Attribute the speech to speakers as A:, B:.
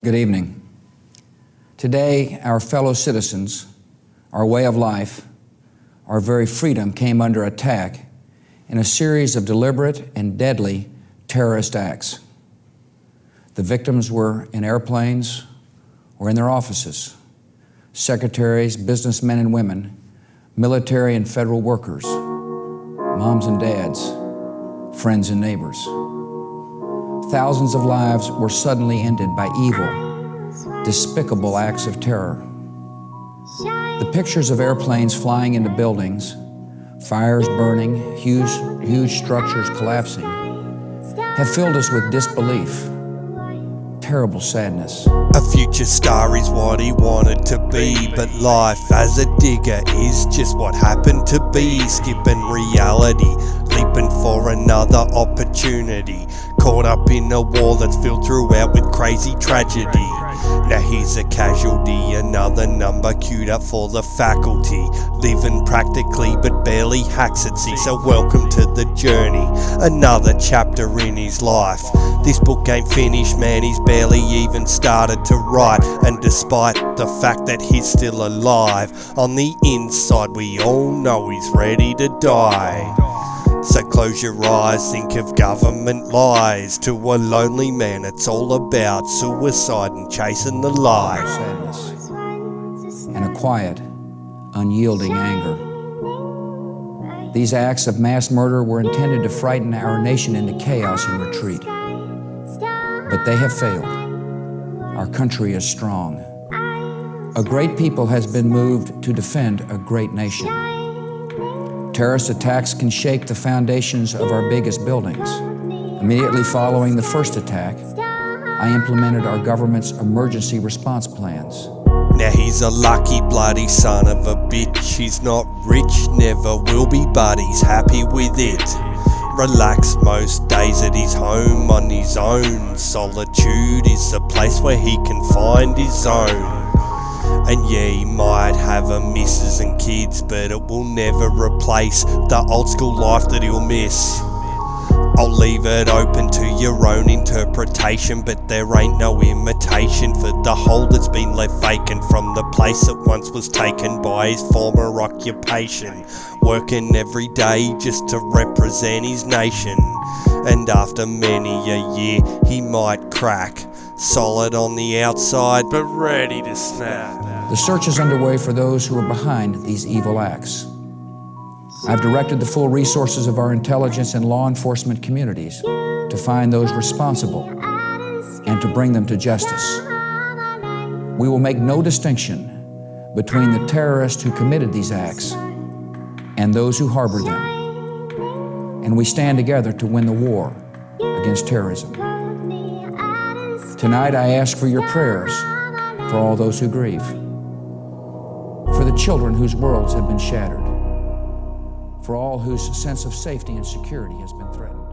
A: Good evening. Today, our fellow citizens, our way of life, our very freedom came under attack in a series of deliberate and deadly terrorist acts. The victims were in airplanes or in their offices, secretaries, businessmen and women, military and federal workers, moms and dads, friends and neighbors. Thousands of lives were suddenly ended by evil, despicable acts of terror. The pictures of airplanes flying into buildings, fires burning, huge structures collapsing, have filled us with disbelief, terrible sadness.
B: A future star is what he wanted to be, but life as a digger is just what happened to be. Skipping reality, leaping for another opportunity, caught up in a war that's filled throughout with crazy tragedy. Now he's a casualty, another number queued up for the faculty, living practically but barely hacks at sea. So welcome to the journey, another chapter in his life. This book ain't finished, man, he's barely even started to write. And despite the fact that he's still alive, on the inside we all know he's ready to die. So close your eyes, think of government lies. To a lonely man it's all about suicide and chasing the lie.
A: Sadness and a quiet, unyielding anger. These acts of mass murder were intended to frighten our nation into chaos and retreat. But they have failed. Our country is strong. A great people has been moved to defend a great nation. Terrorist attacks can shake the foundations of our biggest buildings. Immediately following the first attack, I implemented our government's emergency response plans.
B: Now he's a lucky bloody son of a bitch. He's not rich, never will be, but he's happy with it. Relax most days at his home on his own. Solitude is a place where he can find his own. And yeah, he might have a missus and kids, but it will never replace the old school life that he'll miss. I'll leave it open to your own interpretation, but there ain't no imitation for the whole that's been left vacant from the place that once was taken by his former occupation. Working every day just to represent his nation. And after many a year he might crack, solid on the outside but ready to snap.
A: The search is underway for those who are behind these evil acts. I've directed the full resources of our intelligence and law enforcement communities to find those responsible and to bring them to justice. We will make no distinction between the terrorists who committed these acts and those who harbor them. And we stand together to win the war against terrorism. Tonight I ask for your prayers for all those who grieve, for the children whose worlds have been shattered, for all whose sense of safety and security has been threatened.